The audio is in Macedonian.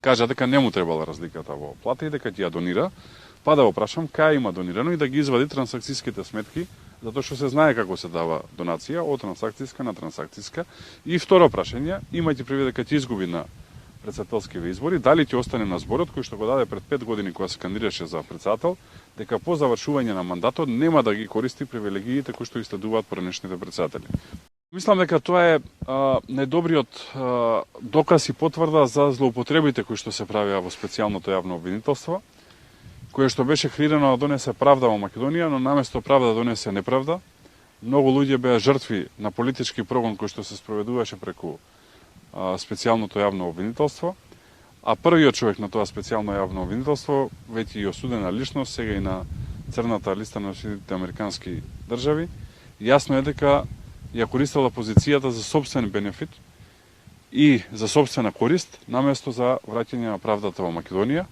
кажа дека не му требала разликата во плата и дека ќе ја донира, па да го прашам кај има донирано и да ги извади трансакцијските сметки, затоа што се знае како се дава донација од трансакцијска на трансакцијска. И второ прашање, имајќи предвид дека ќе изгуби на претседателскиве избори, дали ќе остане на зборот кој што го даде пред 5 години кога се кандидираше за претседател, дека по завршување на мандатот нема да ги користи привилегиите кои што следуваат поранешните претседатели. Мислам дека тоа е најдобриот доказ и потврда за злоупотребите кои што се правеа во специјалното јавно обвинителство, кое што беше креирано да донесе правда во Македонија, но наместо правда донесе неправда. Многу луѓе беа жртви на политички прогон кој што се спроведуваше преку специјалното јавно обвинителство, а првиот човек на тоа специјално јавно обвинителство, веќе и осудена личност, сега и на црната листа на Северните американски држави, јасно е дека ја користела позицијата за сопствен бенефит и за сопствена корист, наместо за враќање на правдата во Македонија.